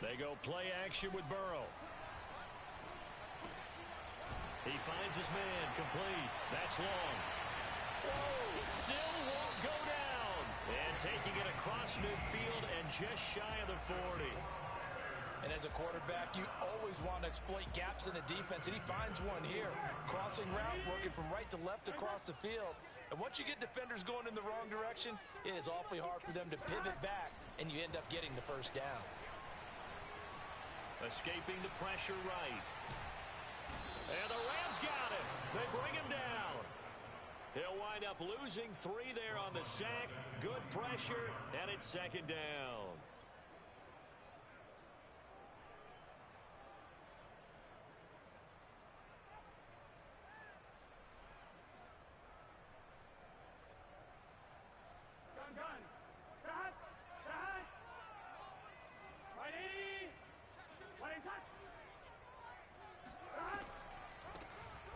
They go play action with Burrow. He finds his man, complete. That's long. Whoa, it still won't go down. And taking it across midfield and just shy of the 40. And as a quarterback, you always want to exploit gaps in the defense, and he finds one here. Crossing route, working from right to left across the field. And once you get defenders going in the wrong direction, it is awfully hard for them to pivot back, and you end up getting the first down. Escaping the pressure right. And the Rams got it. They bring him down. He'll wind up losing 3 there on the sack. Good pressure, and it's second down.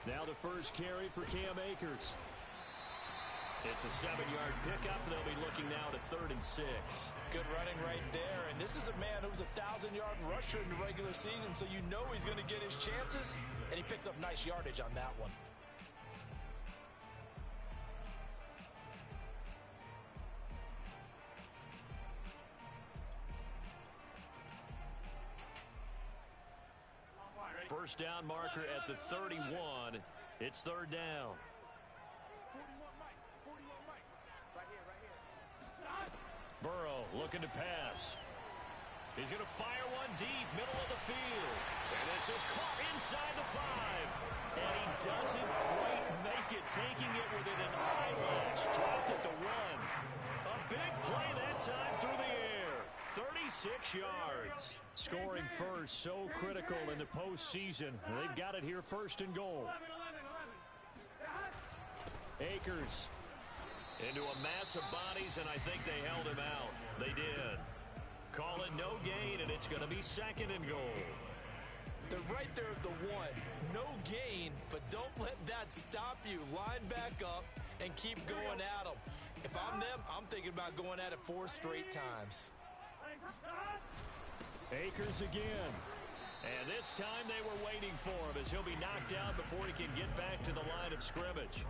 Now the first carry for Cam Akers. It's a 7-yard pickup. They'll be looking now to 3rd and 6. Good running right there. And this is a man who was a 1,000-yard rusher in the regular season, so you know he's going to get his chances, and he picks up nice yardage on that one. First down marker at the 31. It's 3rd down. 41 Mike. Right here. Burrow looking to pass. He's going to fire one deep, middle of the field. And this is caught inside the 5. And he doesn't quite make it, taking it within an eyelash. Dropped at the 1. A big play that time through the air. 36 yards. Scoring first, so critical in the postseason. They've got it here, 1st and goal. Akers into a mass of bodies, and I think they held him out. They did. Call it no gain, and it's going to be 2nd and goal. They're right there at the 1. No gain, but don't let that stop you. Line back up and keep going at them. If I'm them, I'm thinking about going at it 4 straight times. Akers again. And this time they were waiting for him as he'll be knocked out before he can get back to the line of scrimmage.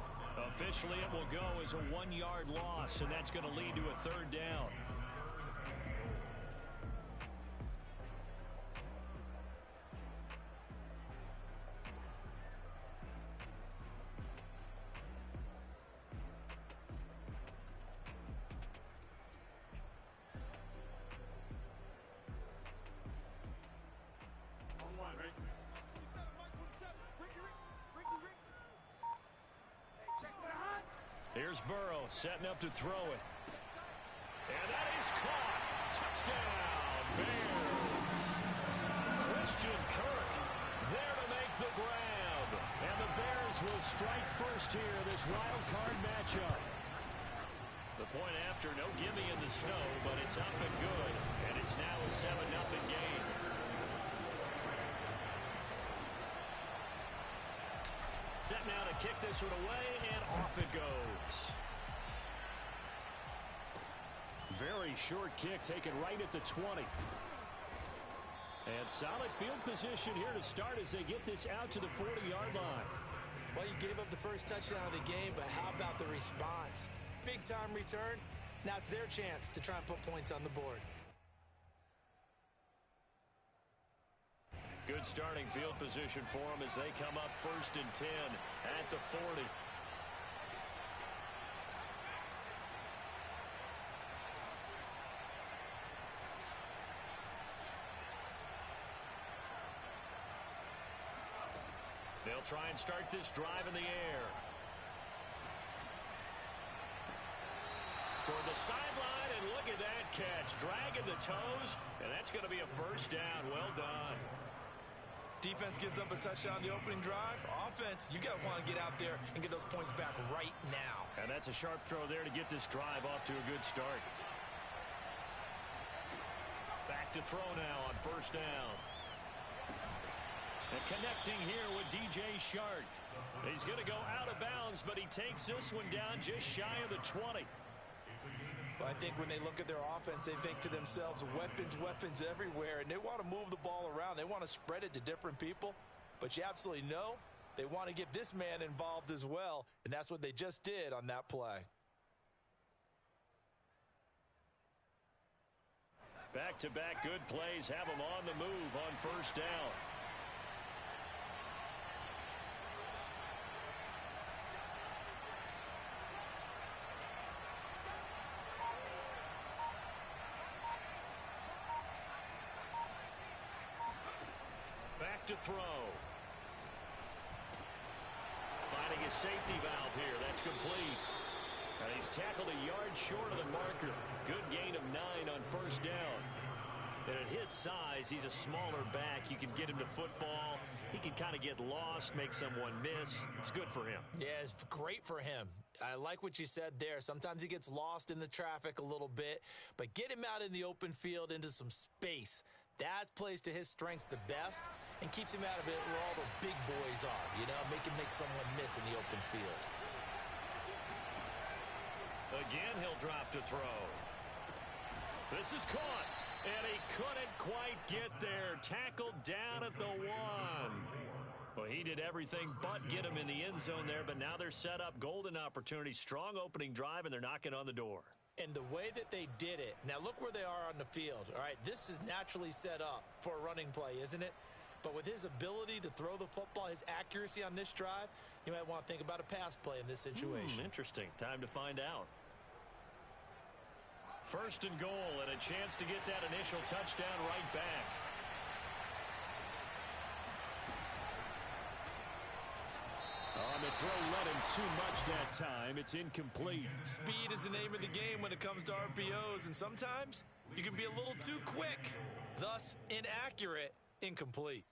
Officially, it will go as a 1-yard loss, and that's going to lead to a 3rd down. Here's Burrow setting up to throw it. And that is caught. Touchdown, Bears. Christian Kirk there to make the grab. And the Bears will strike first here, this wild card matchup. The point after, no gimme in the snow, but it's up and good. And it's now a 7-0 game. Set now to kick this one away, and off it goes. Very short kick taken right at the 20. And solid field position here to start as they get this out to the 40-yard line. Well, you gave up the first touchdown of the game, but how about the response? Big-time return. Now it's their chance to try and put points on the board. Good starting field position for them as they come up 1st and 10 at the 40. They'll try and start this drive in the air. Toward the sideline, and look at that catch. Dragging the toes, and that's going to be a 1st down. Well done. Defense gives up a touchdown the opening drive. Offense, you got to want to get out there and get those points back right now. And that's a sharp throw there to get this drive off to a good start. Back to throw now on 1st down. And connecting here with DJ Shark. He's going to go out of bounds, but he takes this one down just shy of the 20. Well, I think when they look at their offense, they think to themselves, weapons, weapons everywhere, and they want to move the ball around. They want to spread it to different people, but you absolutely know they want to get this man involved as well, and that's what they just did on that play. Back-to-back good plays have them on the move on first down. Back to throw. Finding his safety valve here. That's complete. And he's tackled a yard short of the marker. Good gain of 9 on first down. And at his size, he's a smaller back. You can get him to football. He can kind of get lost, make someone miss. It's good for him. Yeah, it's great for him. I like what you said there. Sometimes he gets lost in the traffic a little bit, but get him out in the open field into some space. That plays to his strengths the best and keeps him out of it where all the big boys are, you know, make someone miss in the open field. Again, he'll drop to throw. This is caught, and he couldn't quite get there. Tackled down at the 1. Well, he did everything but get him in the end zone there, but now they're set up. Golden opportunity, strong opening drive, and they're knocking on the door. And the way that they did it, now look where they are on the field. All right, this is naturally set up for a running play, isn't it? But with his ability to throw the football, his accuracy on this drive, you might want to think about a pass play in this situation. Interesting. Time to find out. First and goal, and a chance to get that initial touchdown right back. On the throw, led him too much that time. It's incomplete. Speed is the name of the game when it comes to RPOs, and sometimes you can be a little too quick, thus inaccurate, incomplete.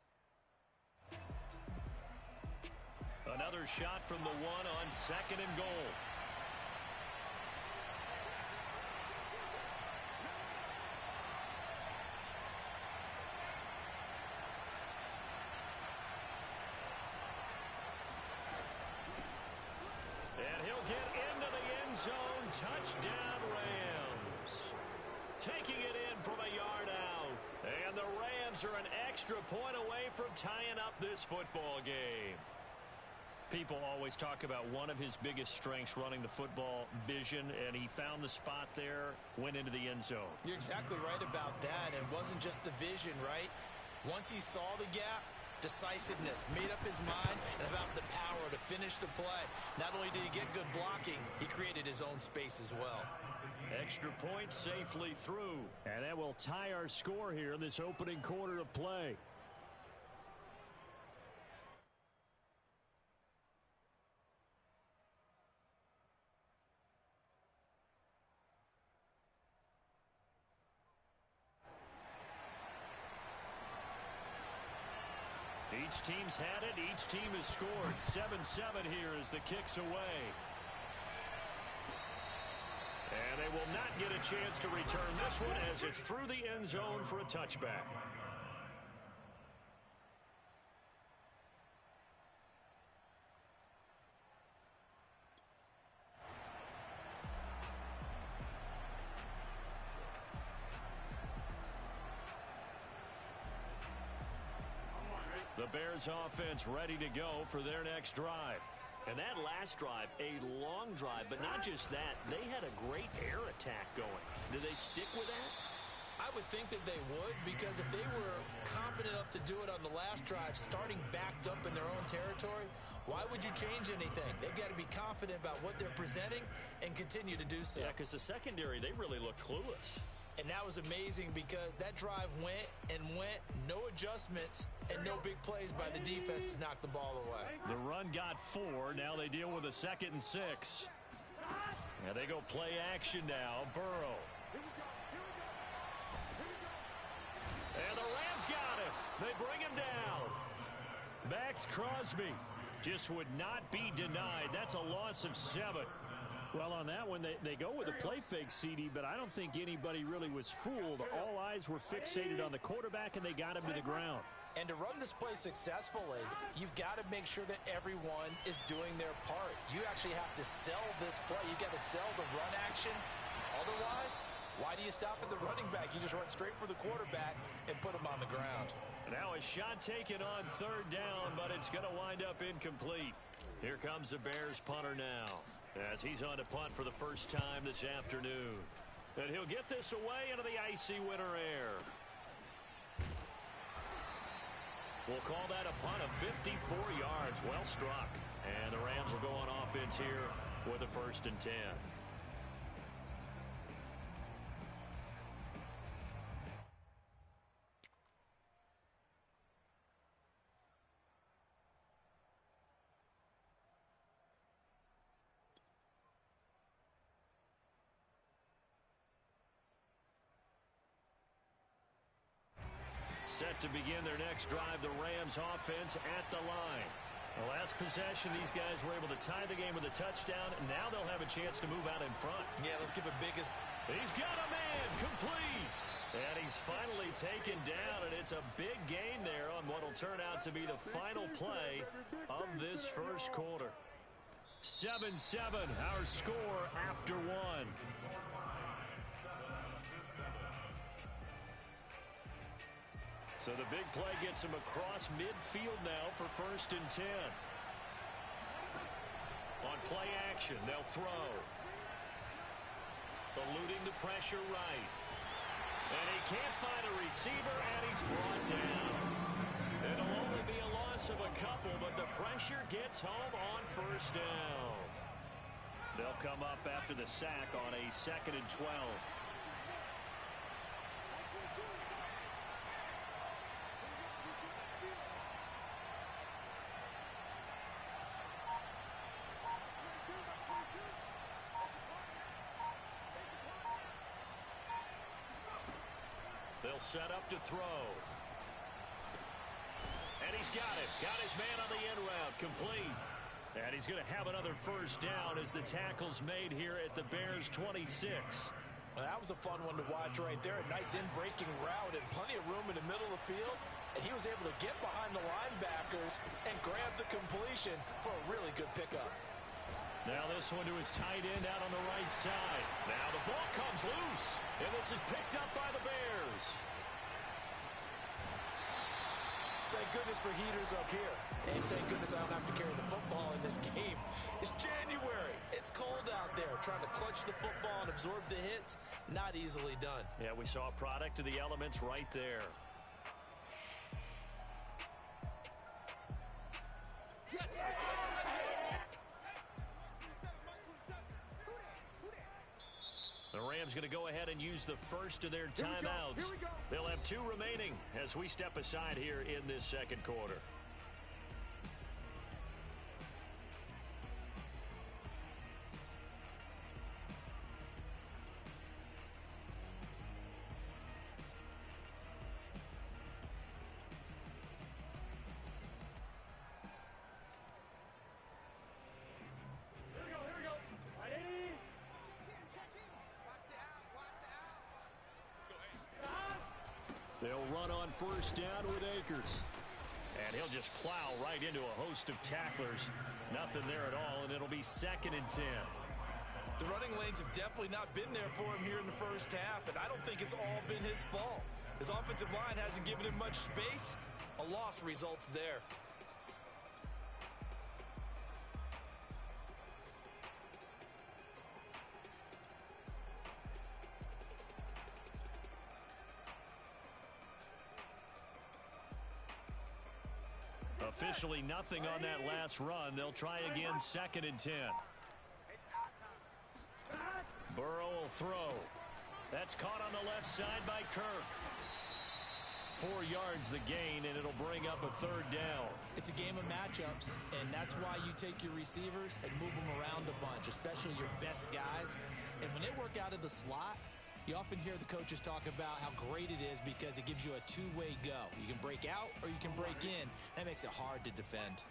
Another shot from the 1 on second and goal. And he'll get into the end zone. Touchdown, Rams. Taking it in from a yard out. And the Rams are an extra point away from tying up this football game. People always talk about one of his biggest strengths, running the football, vision, and he found the spot there, went into the end zone. You're exactly right about that. It wasn't just the vision, right? Once he saw the gap, decisiveness, made up his mind, and about the power to finish the play. Not only did he get good blocking, he created his own space as well. Extra point safely through. And that will tie our score here in this opening quarter of play. Each team's had it. Each team has scored. 7-7 here as the kick's away. And they will not get a chance to return this one as it's through the end zone for a touchback. The Bears offense ready to go for their next drive. And that last drive, a long drive, but not just that. They had a great air attack going. Do they stick with that? I would think that they would, because if they were confident enough to do it on the last drive, starting backed up in their own territory, why would you change anything? They've got to be confident about what they're presenting and continue to do so. Yeah, because the secondary, they really look clueless. And that was amazing because that drive went and went, no adjustments, and no big plays by the defense to knock the ball away. The run got 4. Now they deal with a 2nd and 6. Now they go play action now. Burrow. And the Rams got him. They bring him down. Max Crosby just would not be denied. That's a loss of 7. Well, on that one, they go with a play fake, CD, but I don't think anybody really was fooled. All eyes were fixated on the quarterback, and they got him to the ground. And to run this play successfully, you've got to make sure that everyone is doing their part. You actually have to sell this play. You've got to sell the run action Otherwise, why do you stop at the running back? You just run straight for the quarterback and put him on the ground. Now a shot taken on third down, but it's going to wind up incomplete. Here comes the Bears punter now, as he's on to punt for the first time this afternoon. And he'll get this away into the icy winter air. We'll call that a punt of 54 yards. Well struck. And the Rams will go on offense here with a 1st and 10. Set to begin their next drive, the Rams offense at the line. The last possession, these guys were able to tie the game with a touchdown. Now they'll have a chance to move out in front. Yeah, let's give a biggest. He's got a man, complete. And he's finally taken down, and it's a big gain there on what will turn out to be the final play of this first quarter. 7-7, our score after one. So the big play gets him across midfield now for 1st and 10. On play action, they'll throw. Eluding the pressure right. And he can't find a receiver, and he's brought down. It'll only be a loss of a couple, but the pressure gets home on 1st down. They'll come up after the sack on a 2nd and 12. They'll set up to throw. And he's got it. Got his man on the in route. Complete. And he's going to have another 1st down as the tackle's made here at the Bears 26. Well, that was a fun one to watch right there. A nice in-breaking route and plenty of room in the middle of the field. And he was able to get behind the linebackers and grab the completion for a really good pickup. Now this one to his tight end out on the right side. Now the ball comes loose. And this is picked up by the Bears. Thank goodness for heaters up here. And thank goodness I don't have to carry the football in this game. It's January. It's cold out there. Trying to clutch the football and absorb the hits, not easily done. Yeah, we saw a product of the elements right there. The Rams going to go ahead and use the first of their timeouts. They'll have 2 remaining as we step aside here in this second quarter. They'll run on 1st down with Akers. And he'll just plow right into a host of tacklers. Nothing there at all, and it'll be 2nd and 10. The running lanes have definitely not been there for him here in the first half, and I don't think it's all been his fault. His offensive line hasn't given him much space. A loss results there. Officially nothing on that last run. They'll try again 2nd and 10. Burrow will throw. That's caught on the left side by Kirk. 4 yards the gain, and it'll bring up a 3rd down. It's a game of matchups, and that's why you take your receivers and move them around a bunch, especially your best guys. And when they work out of the slot, you often hear the coaches talk about how great it is because it gives you a 2-way go. You can break out or you can break in. That makes it hard to defend.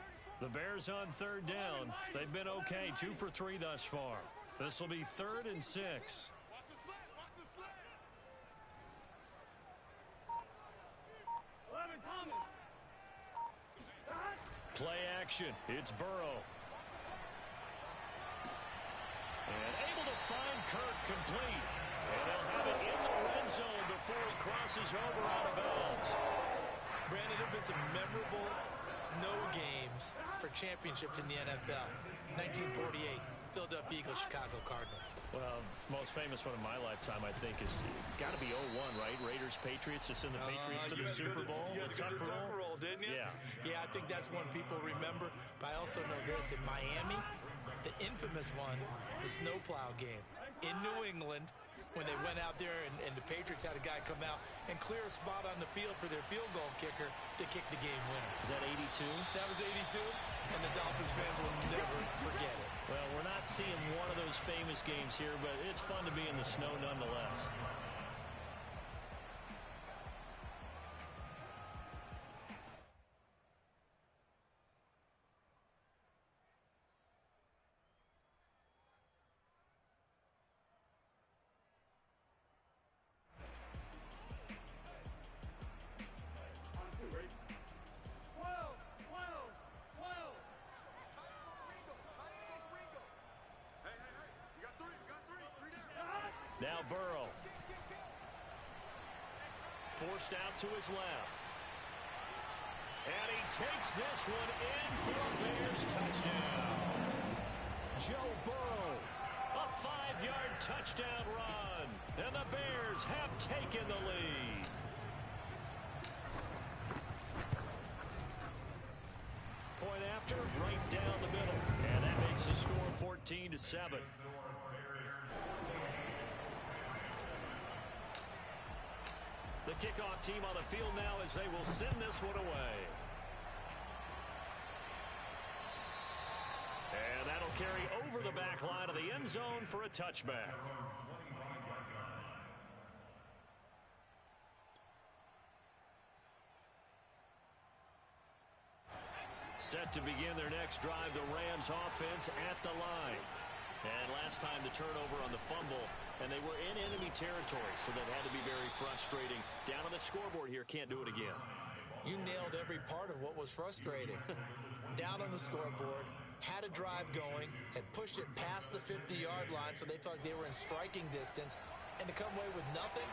The Bears on 3rd down. They've been okay, 2 for 3 thus far. This will be 3rd and 6. Play action. It's Burrow. And able to find Kirk complete. zone before he crosses over out of bounds. Brandon, there have been some memorable snow games for championships in the NFL. 1948, Philadelphia Eagles, Chicago Cardinals. Well, most famous one of my lifetime, I think, is got to be 01, right? Raiders, Patriots, to send the Patriots to the Super Bowl. You had to go to the Tucker Roll, didn't you? Yeah. Yeah, I think that's one people remember. But I also know this. In Miami, the infamous one, the snowplow game. In New England, when they went out there and the Patriots had a guy come out and clear a spot on the field for their field goal kicker to kick the game winner. Is that 82? That was 82, and the Dolphins fans will never forget it. Well, we're not seeing one of those famous games here, but it's fun to be in the snow nonetheless. Now Burrow. Forced out to his left. And he takes this one in for a Bears touchdown. Joe Burrow, a 5-yard touchdown run. And the Bears have taken the lead. Point after, right down the middle. And that makes the score 14-7. The kickoff team on the field now as they will send this one away. And that'll carry over the back line of the end zone for a touchback. Set to begin their next drive, the Rams offense at the line. And last time the turnover on the fumble, and they were in enemy territory, so that had to be very frustrating. Down on the scoreboard here, can't do it again. You nailed every part of what was frustrating. Down on the scoreboard, had a drive going, had pushed it past the 50-yard line, so they thought they were in striking distance, and to come away with nothing,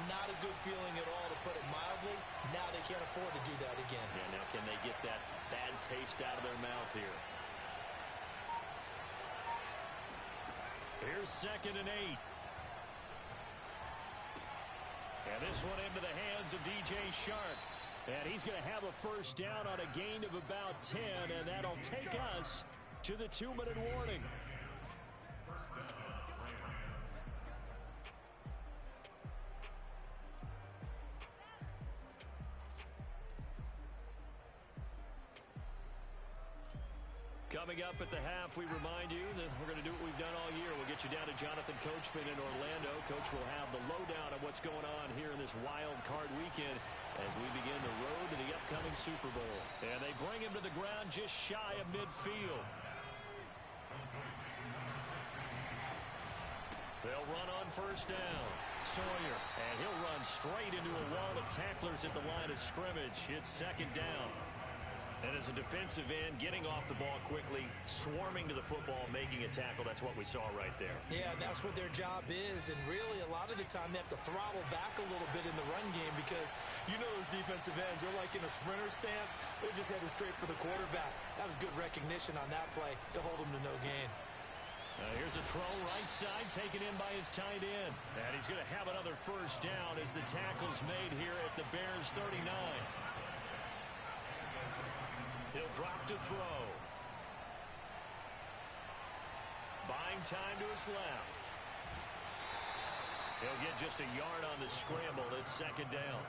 not a good feeling at all, to put it mildly. Now they can't afford to do that again. Yeah, now can they get that bad taste out of their mouth here? Here's 2nd and 8. And this one into the hands of DJ Shark. And he's going to have a first down on a gain of about 10, and that'll take us to the 2-minute warning. Coming up at the half, we remind you that we're going to do what we've done all year. We'll get you down to Jonathan Coachman in Orlando. Coach will have the lowdown of what's going on here in this wild card weekend as we begin the road to the upcoming Super Bowl. And they bring him to the ground just shy of midfield. They'll run on first down. Sawyer, and he'll run straight into a wall of tacklers at the line of scrimmage. It's 2nd down. And as a defensive end, getting off the ball quickly, swarming to the football, making a tackle, that's what we saw right there. Yeah, that's what their job is, and really a lot of the time they have to throttle back a little bit in the run game because you know those defensive ends, they're like in a sprinter stance. They just headed straight for the quarterback. That was good recognition on that play to hold them to no gain. Here's a throw right side taken in by his tight end. And he's going to have another first down as the tackle's made here at the Bears 39. He'll drop to throw. Buying time to his left. He'll get just a yard on the scramble. It's 2nd down.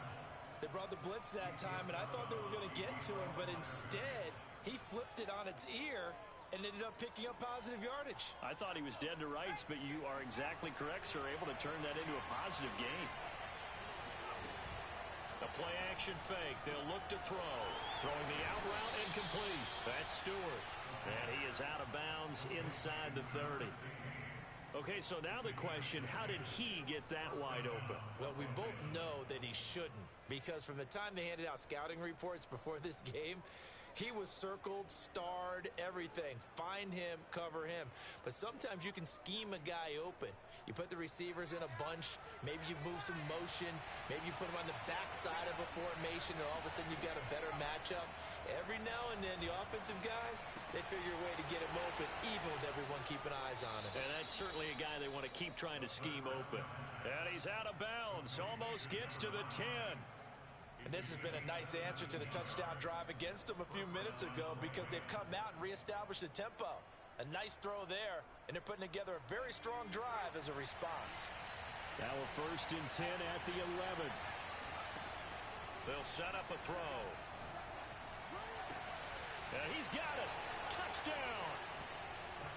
They brought the blitz that time, and I thought they were going to get to him, but instead he flipped it on its ear and ended up picking up positive yardage. I thought he was dead to rights, but you are exactly correct, sir. Able to turn that into a positive gain. The play-action fake. They'll look to throw. Throwing the out route incomplete. That's Stewart. And he is out of bounds inside the 30. Okay, so now the question, how did he get that wide open? Well, we both know that he shouldn't, because from the time they handed out scouting reports before this game, He was circled, starred, everything. Find him, cover him. But sometimes you can scheme a guy open. You put the receivers in a bunch. Maybe you move some motion. Maybe you put them on the backside of a formation, and all of a sudden you've got a better matchup. Every now and then, the offensive guys, they figure a way to get him open, even with everyone keeping eyes on him. And that's certainly a guy they want to keep trying to scheme open. And he's out of bounds. Almost gets to the 10. And this has been a nice answer to the touchdown drive against them a few minutes ago because they've come out and reestablished the tempo. A nice throw there, and they're putting together a very strong drive as a response. Now a 1st and 10 at the 11. They'll set up a throw. And he's got it. Touchdown.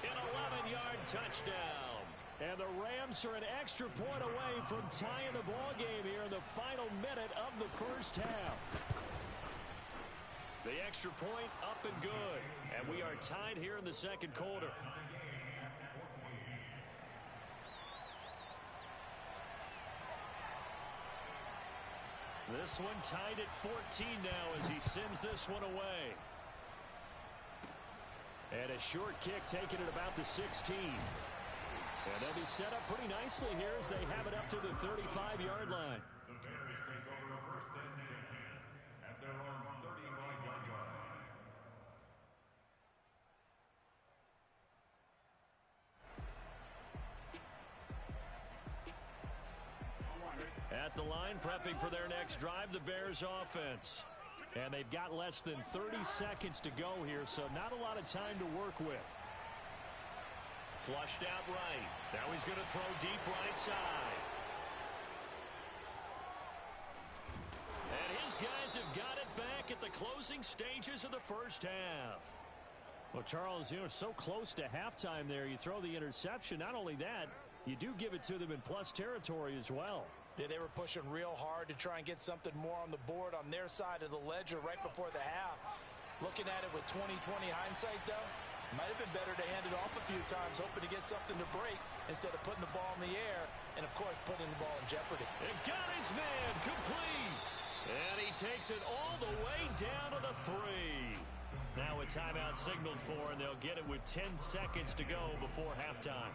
An 11-yard touchdown. And the Rams are an extra point away from tying the ball game here in the final minute of the first half. The extra point up and good. And we are tied here in the second quarter. This one tied at 14 now as he sends this one away. And a short kick taken at about the 16. And they'll be set up pretty nicely here as they have it up to the 35-yard line. The Bears take over 1st and 10 at their own 35-yard line. At the line, prepping for their next drive, the Bears offense. And they've got less than 30 seconds to go here, so not a lot of time to work with. Flushed out right. Now he's going to throw deep right side. And his guys have got it back at the closing stages of the first half. Well, Charles, so close to halftime there. You throw the interception. Not only that, you do give it to them in plus territory as well. Yeah, they were pushing real hard to try and get something more on the board on their side of the ledger right before the half. Looking at it with 20/20 hindsight, though, might have been better to hand it off a few times, hoping to get something to break instead of putting the ball in the air and, of course, putting the ball in jeopardy. It got his man complete. And he takes it all the way down to the 3. Now a timeout signaled for, and they'll get it with 10 seconds to go before halftime.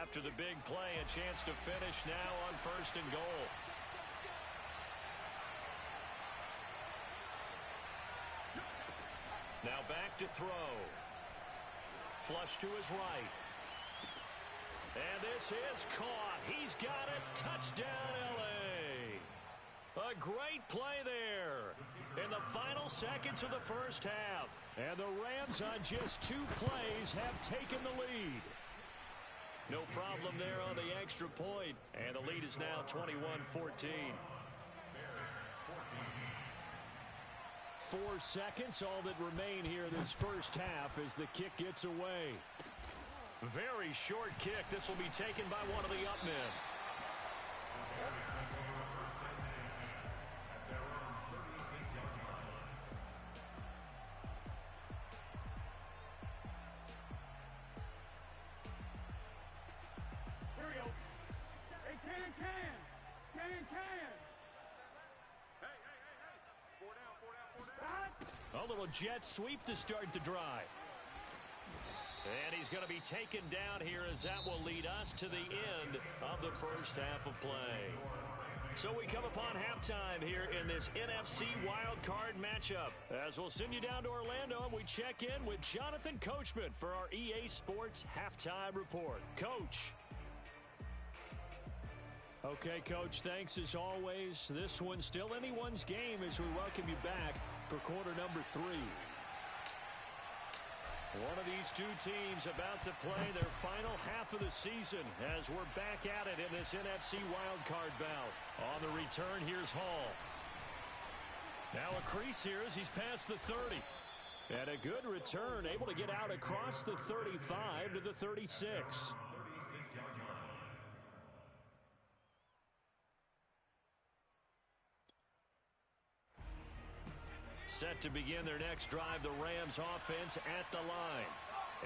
After the big play, a chance to finish now on 1st and goal. Now back to throw. Flush to his right. And this is caught. He's got it. Touchdown, L.A. A great play there in the final seconds of the first half. And the Rams on just 2 plays have taken the lead. No problem there on the extra point. And the lead is now 21-14. 4 seconds, all that remain here this first half as the kick gets away. Very short kick. This will be taken by one of the up men. Here we go. Hey, can. Hey. 4 down. A little jet sweep to start the drive. And he's going to be taken down here as that will lead us to the end of the first half of play. So we come upon halftime here in this NFC wildcard matchup. As we'll send you down to Orlando and we check in with Jonathan Coachman for our EA Sports Halftime Report. Coach. Okay, Coach, thanks as always. This one's still anyone's game as we welcome you back for quarter number 3. One of these two teams about to play their final half of the season as we're back at it in this NFC wildcard bout. On the return, here's Hall. Now a crease here as he's past the 30. And a good return, able to get out across the 35 to the 36. Set to begin their next drive, the Rams offense at the line.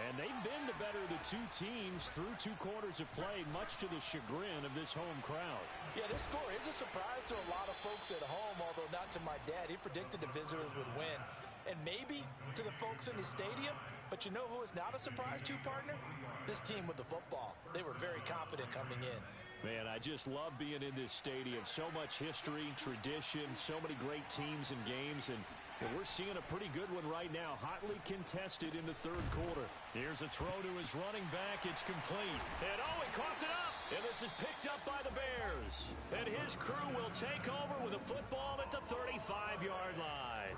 And they've been the better of the two teams through 2 quarters of play, much to the chagrin of this home crowd. Yeah, this score is a surprise to a lot of folks at home, although not to my dad. He predicted the visitors would win. And maybe to the folks in the stadium, but you know who is not a surprise to, partner? This team with the football. They were very confident coming in. Man, I just love being in this stadium. So much history, tradition, so many great teams and games, and we're seeing a pretty good one right now, hotly contested in the 3rd quarter. Here's a throw to his running back. It's complete. And oh, he coughed it up. And this is picked up by the Bears. And his crew will take over with a football at the 35-yard line.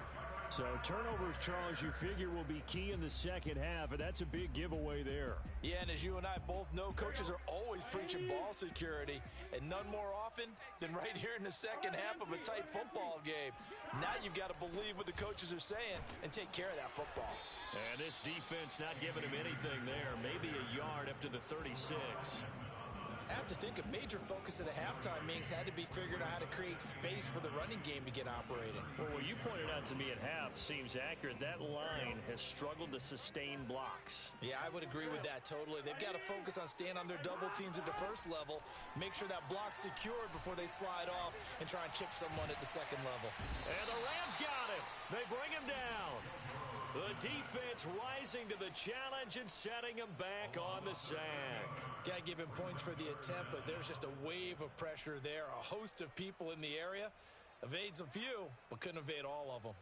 So turnovers, Charles, you figure will be key in the second half, and that's a big giveaway there. Yeah, and as you and I both know, coaches are always preaching ball security, and none more often than right here in the second half of a tight football game. Now you've got to believe what the coaches are saying and take care of that football. And this defense not giving him anything there, maybe a yard up to the 36. I have to think a major focus of the halftime meetings had to be figuring out how to create space for the running game to get operating. Well, what you pointed out to me at half seems accurate. That line has struggled to sustain blocks. Yeah, I would agree with that totally. They've got to focus on staying on their double teams at the first level, make sure that block's secured before they slide off and try and chip someone at the second level. And the Rams got him. They bring him down. The defense rising to the challenge and setting him back on the sack. Got to give him points for the attempt, but there's just a wave of pressure there. A host of people in the area. Evades a few, but couldn't evade all of them.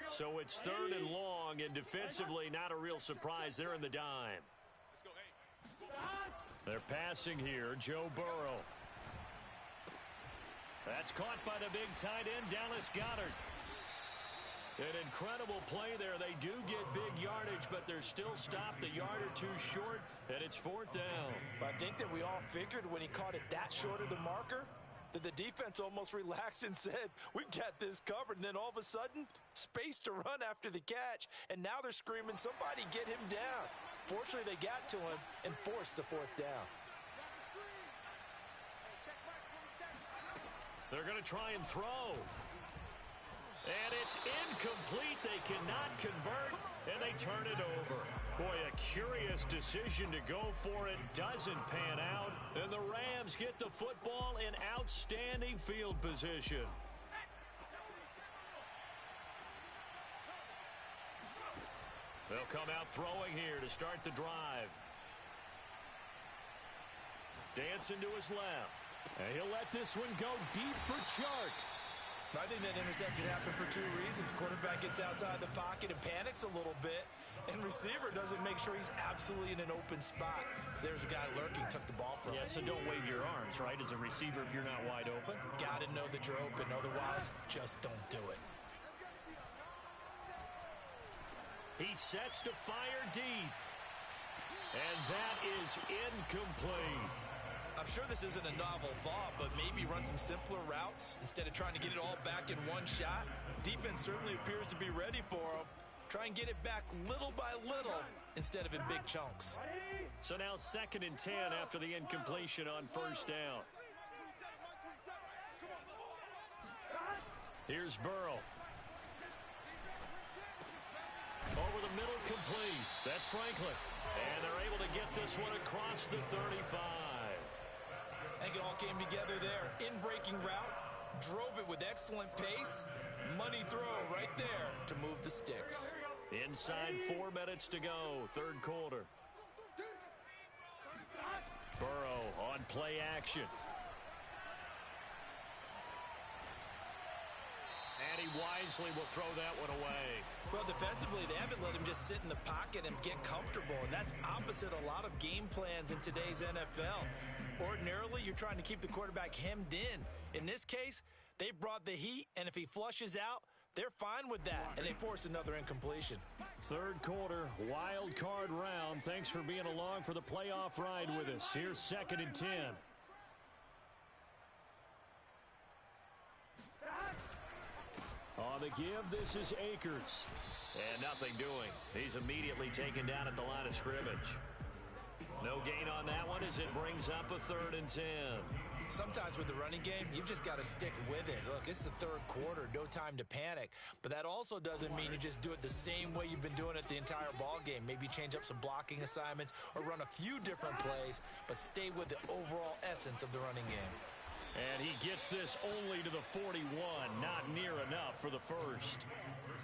So it's 3rd and long, and defensively not a real surprise. They're in the dime. They're passing here. Joe Burrow. That's caught by the big tight end, Dallas Goedert. An incredible play there. They do get big yardage, but they're still stopped a yard or 2 short, and it's 4th down. I think that we all figured when he caught it that short of the marker that the defense almost relaxed and said, we've got this covered. And then all of a sudden, space to run after the catch, and now they're screaming, somebody get him down. Fortunately, they got to him and forced the 4th down. They're going to try and throw. And it's incomplete. They cannot convert, and they turn it over. Boy, a curious decision to go for it. Doesn't pan out, and the Rams get the football in outstanding field position. They'll come out throwing here to start the drive. Dancing to his left. And he'll let this one go deep for Chark. I think that interception happened for 2 reasons. Quarterback gets outside the pocket and panics a little bit, and receiver doesn't make sure he's absolutely in an open spot. So there's a guy lurking, took the ball from him. Yeah, so don't wave your arms, right, as a receiver if you're not wide open. Got to know that you're open. Otherwise, just don't do it. He sets to fire deep. And that is incomplete. I'm sure this isn't a novel thought, but maybe run some simpler routes instead of trying to get it all back in one shot. Defense certainly appears to be ready for him. Try and get it back little by little instead of in big chunks. So now 2nd and 10 after the incompletion on 1st down. Here's Burrow. Over the middle, complete. That's Franklin. And they're able to get this one across the 35. I think it all came together there. In-breaking route, drove it with excellent pace. Money throw right there to move the sticks. Inside 4 minutes to go, 3rd quarter. Burrow on play action. And he wisely will throw that one away. Well, defensively, they haven't let him just sit in the pocket and get comfortable, and that's opposite a lot of game plans in today's NFL. Ordinarily, you're trying to keep the quarterback hemmed in. In this case, they brought the heat, and if he flushes out, they're fine with that, and they force another incompletion. 3rd quarter, wild card round. Thanks for being along for the playoff ride with us. Here's 2nd and 10. On the give, this is Akers. And nothing doing. He's immediately taken down at the line of scrimmage. No gain on that one as it brings up a 3rd and 10. Sometimes with the running game, you've just got to stick with it. Look, it's the third quarter, no time to panic. But that also doesn't mean you just do it the same way you've been doing it the entire ball game. Maybe change up some blocking assignments or run a few different plays, but stay with the overall essence of the running game. And he gets this only to the 41, not near enough for the first.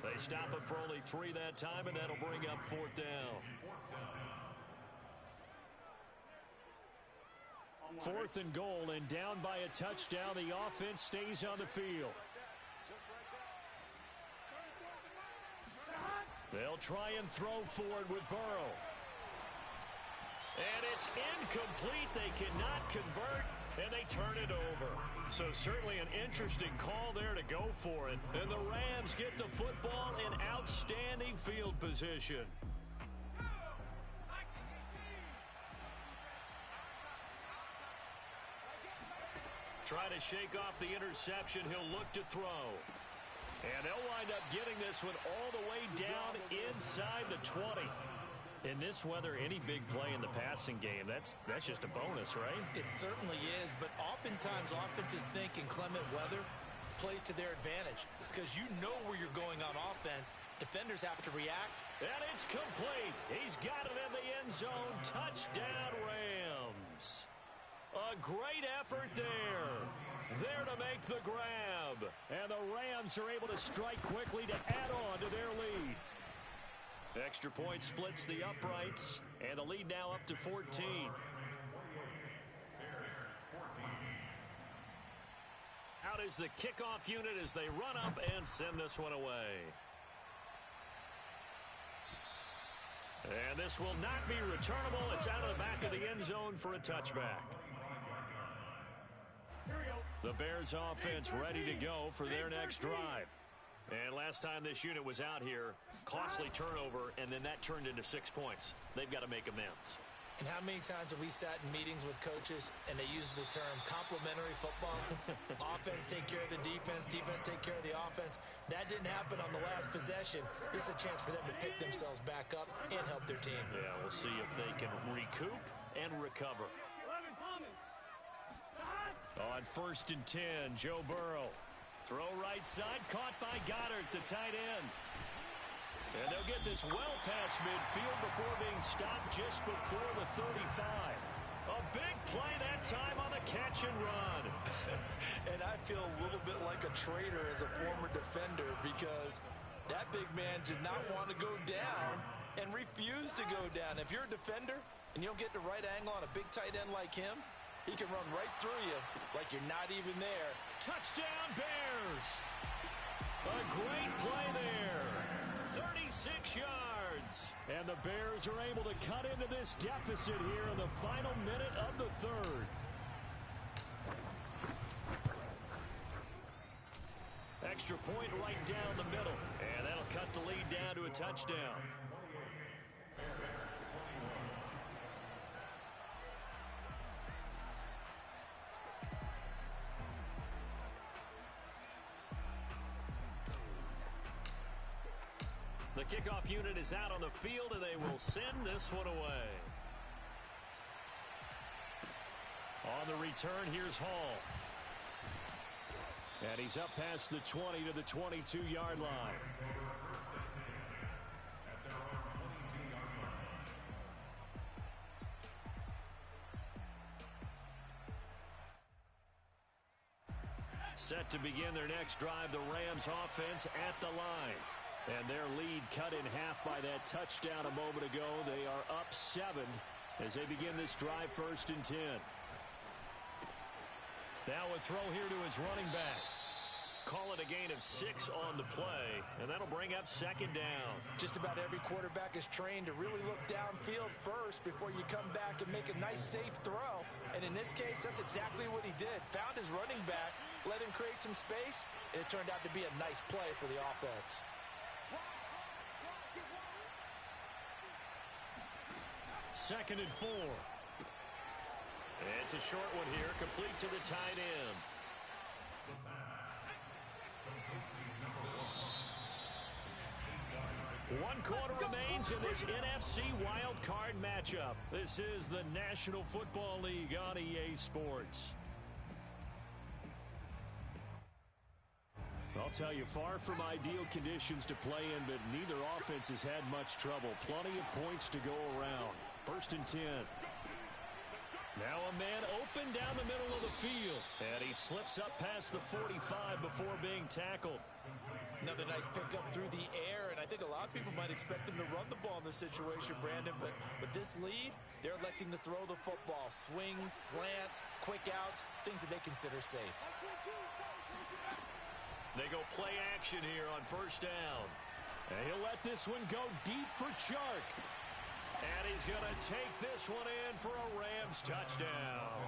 They stop him for only 3 that time, and that'll bring up 4th down. 4th and goal, and down by a touchdown. The offense stays on the field. They'll try and throw forward with Burrow. And it's incomplete. They cannot convert, and they turn it over. So certainly an interesting call there to go for it. And the Rams get the football in outstanding field position. Try to shake off the interception. He'll look to throw. And they'll wind up getting this one all the way down inside the 20. In this weather, any big play in the passing game, that's just a bonus, right? It certainly is, but oftentimes offenses think inclement weather plays to their advantage because you know where you're going on offense. Defenders have to react. And it's complete. He's got it in the end zone. Touchdown, Rams. A great effort there. There to make the grab. And the Rams are able to strike quickly to add on to their lead. Extra point splits the uprights, and the lead now up to 14. Out is the kickoff unit as they run up and send this one away. And this will not be returnable. It's out of the back of the end zone for a touchback. The Bears offense ready to go for their next drive. And last time this unit was out here, costly turnover, and then that turned into 6 points. They've got to make amends. And how many times have we sat in meetings with coaches and they use the term complementary football? Offense take care of the defense, defense take care of the offense. That didn't happen on the last possession. This is a chance for them to pick themselves back up and help their team. Yeah, we'll see if they can recoup and recover. On 1st and 10, Joe Burrow. Throw right side, caught by Goddard, the tight end. And they'll get this well past midfield before being stopped just before the 35. A big play that time on the catch and run. And I feel a little bit like a traitor as a former defender because that big man did not want to go down and refused to go down. If you're a defender and you don't get the right angle on a big tight end like him, he can run right through you like you're not even there. Touchdown, Bears! A great play there. 36 yards. And the Bears are able to cut into this deficit here in the final minute of the third. Extra point right down the middle. And that'll cut the lead down to a touchdown. The kickoff unit is out on the field, and they will send this one away. On the return, here's Hall. And he's up past the 20 to the 22-yard line. Set to begin their next drive, the Rams offense at the line. And their lead cut in half by that touchdown a moment ago. They are up 7 as they begin this drive 1st and 10. Now a throw here to his running back. Call it a gain of 6 on the play, and that'll bring up 2nd down. Just about every quarterback is trained to really look downfield first before you come back and make a nice, safe throw. And in this case, that's exactly what he did. Found his running back, let him create some space, and it turned out to be a nice play for the offense. Second and 4. It's a short one here, complete to the tight end. One quarter remains in this NFC wild card matchup. This is the National Football League on EA Sports. I'll tell you, far from ideal conditions to play in, but neither offense has had much trouble. Plenty of points to go around. 1st and 10. Now a man open down the middle of the field. And he slips up past the 45 before being tackled. Another nice pickup through the air, and I think a lot of people might expect him to run the ball in this situation, Brandon, but with this lead, they're electing to throw the football. Swings, slants, quick outs, things that they consider safe. They go play action here on 1st down. And he'll let this one go deep for Chark. And he's going to take this one in for a Rams touchdown.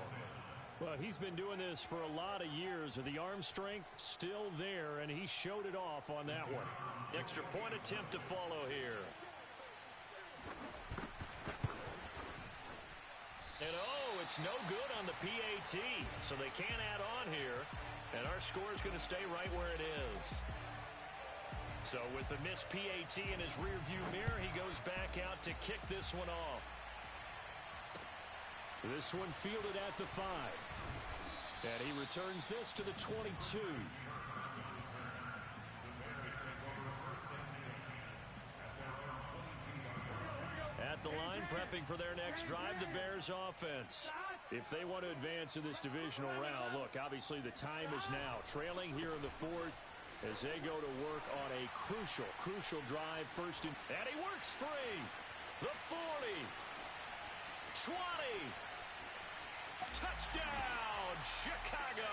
Well, he's been doing this for a lot of years. The arm strength still there, and he showed it off on that one. Extra point attempt to follow here. And oh, it's no good on the PAT, so they can't add on here. And our score is going to stay right where it is. So with the missed PAT in his rearview mirror, he goes back out to kick this one off. This one fielded at the 5. And he returns this to the 22. At the line, prepping for their next drive, the Bears offense. If they want to advance in this divisional round, look, obviously the time is now. Trailing here in the 4th as they go to work on a crucial drive. 1st and he works free. The 40. 20. Touchdown, Chicago.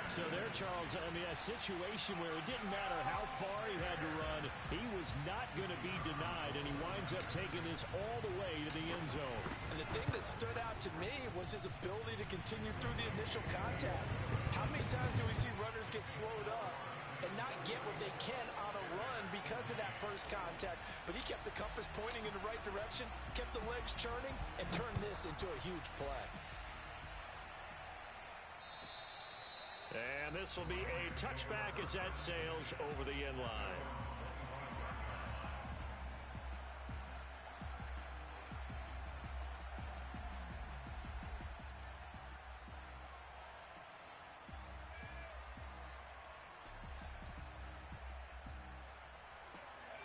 So there, Charles, I mean, a situation where it didn't matter how far he had to run, he was not going to be denied, and he winds up taking this all the way to the end zone. And the thing that stood out to me was his ability to continue through the initial contact. How many times do we see runners get slowed up and not get what they can on a run because of that first contact? But he kept the compass pointing in the right direction, kept the legs churning, and turned this into a huge play. And this will be a touchback as that sails over the end line.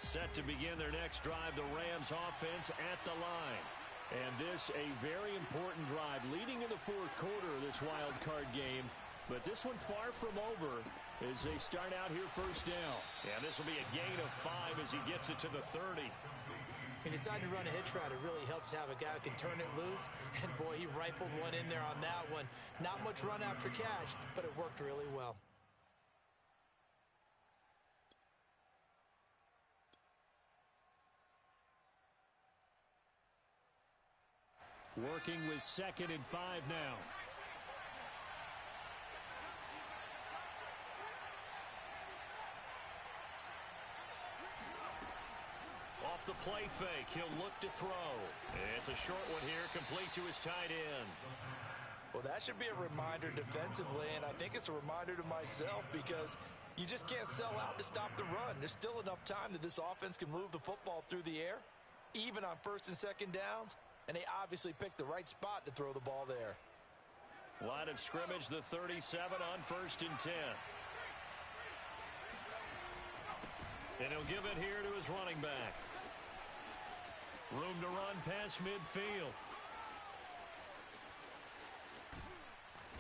Set to begin their next drive, the Rams offense at the line. And this a very important drive leading in the 4th quarter of this wild card game. But this one far from over as they start out here 1st down. And this will be a gain of 5 as he gets it to the 30. He decided to run a hitch route. It really helps to have a guy who can turn it loose. And, boy, he rifled one in there on that one. Not much run after catch, but it worked really well. Working with 2nd and 5 now. Off the play fake, he'll look to throw. It's a short one here, complete to his tight end. Well, that should be a reminder defensively, and I think it's a reminder to myself because you just can't sell out to stop the run. There's still enough time that this offense can move the football through the air, even on 1st and 2nd downs, and they obviously picked the right spot to throw the ball there. Line of scrimmage, the 37 on 1st and 10. And he'll give it here to his running back. Room to run past midfield.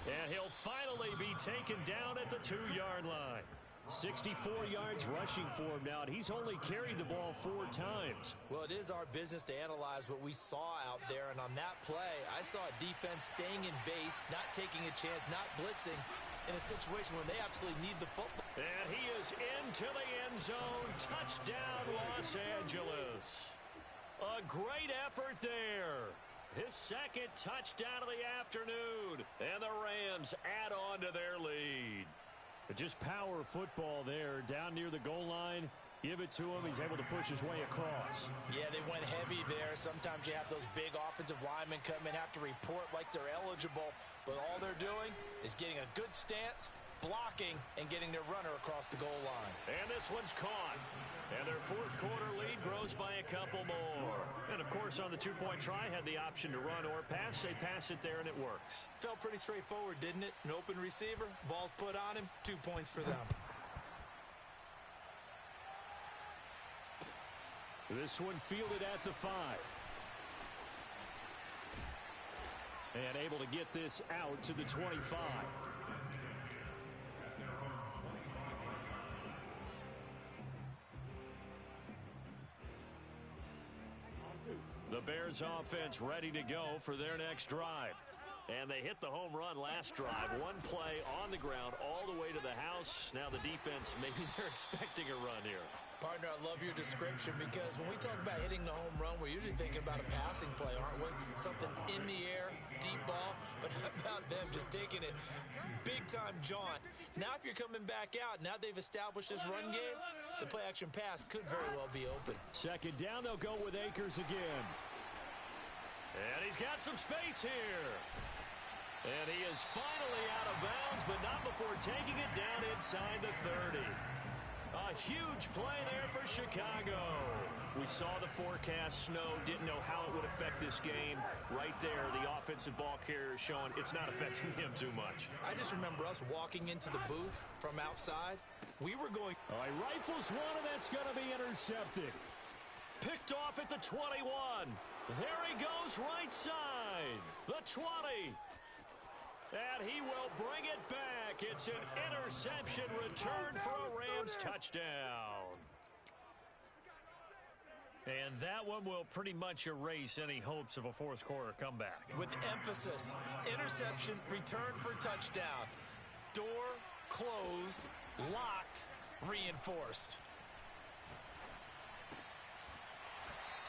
And he'll finally be taken down at the 2-yard line. 64 yards rushing for him now, and he's only carried the ball 4 times. Well, it is our business to analyze what we saw out there, and on that play, I saw a defense staying in base, not taking a chance, not blitzing, in a situation where they absolutely need the football. And he is into the end zone. Touchdown, Los Angeles. A great effort there. His 2nd touchdown of the afternoon. And the Rams add on to their lead. But just power football there down near the goal line. Give it to him. He's able to push his way across. Yeah, they went heavy there. Sometimes you have those big offensive linemen come in, have to report like they're eligible. But all they're doing is getting a good stance, blocking, and getting their runner across the goal line. And this one's caught. And their fourth quarter lead grows by a couple more. And, of course, on the two-point try, had the option to run or pass. They pass it there, and it works. Felt pretty straightforward, didn't it? An open receiver, ball's put on him, 2 points for them. This one fielded at the 5. And able to get this out to the 25. The Bears offense ready to go for their next drive. And they hit the home run last drive. One play on the ground all the way to the house. Now the defense, maybe they're expecting a run here. Partner, I love your description because when we talk about hitting the home run, we're usually thinking about a passing play, aren't we? Something in the air, deep ball. But how about them just taking it big-time jaunt? Now if you're coming back out, now they've established this run game, the play-action pass could very well be open. Second down, they'll go with Akers again. And he's got some space here. And he is finally out of bounds, but not before taking it down inside the 30. A huge play there for Chicago. We saw the forecast snow, didn't know how it would affect this game. Right there, the offensive ball carrier is showing it's not affecting him too much. I just remember us walking into the booth from outside. We were going... All right, rifles one, and that's going to be intercepted. Picked off at the 21. There he goes, right side. The 20. And he will bring it back. It's an interception return for a Rams touchdown. And that one will pretty much erase any hopes of a fourth quarter comeback. With emphasis, interception, return for touchdown. Door closed, locked, reinforced.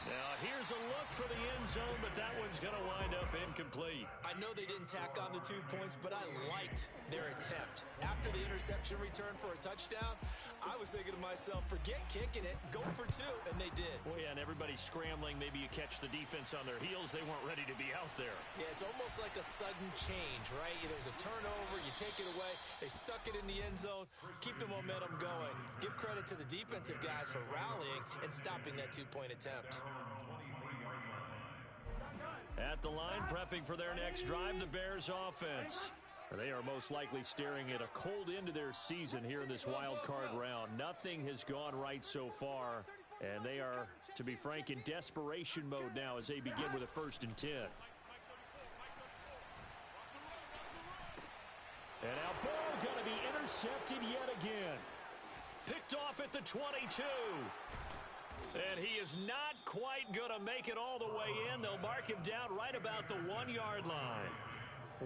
Now, here's a look for the end zone, but that one's going to wind up incomplete. I know they didn't tack on the 2 points, but I liked their attempt. After the interception return for a touchdown, I was thinking to myself, forget kicking it, go for 2, and they did. Well, yeah, and everybody's scrambling. Maybe you catch the defense on their heels. They weren't ready to be out there. Yeah, it's almost like a sudden change, right? There's a turnover, you take it away, they stuck it in the end zone, keep the momentum going. Give credit to the defensive guys for rallying and stopping that 2-point attempt. At the line, prepping for their next drive, the Bears offense. They are most likely staring at a cold end to their season here in this wild card round. Nothing has gone right so far, and they are, to be frank, in desperation mode now as they begin with a 1st and 10. And now ball going to be intercepted yet again. Picked off at the 22. And he is not quite going to make it all the way in. They'll mark him down right about the 1-yard line.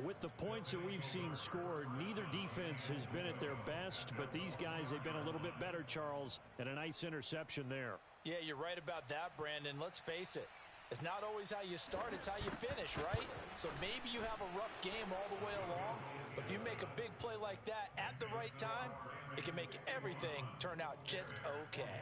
With the points that we've seen scored, neither defense has been at their best, but these guys, they've been a little bit better, Charles, and a nice interception there. Yeah, you're right about that, Brandon. Let's face it. It's not always how you start, it's how you finish, right? So maybe you have a rough game all the way along, but if you make a big play like that at the right time, it can make everything turn out just okay.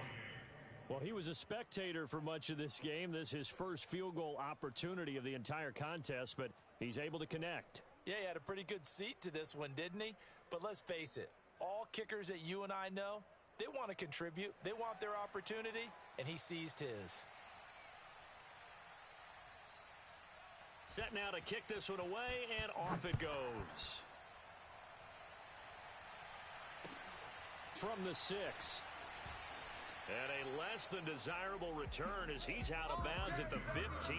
Well, he was a spectator for much of this game. This is his first field goal opportunity of the entire contest, but he's able to connect. Yeah, he had a pretty good seat to this one, didn't he? But let's face it, all kickers that you and I know, they want to contribute. They want their opportunity, and he seized his. Set now to kick this one away, and off it goes. From the 6. And a less than desirable return as he's out of bounds at the 15.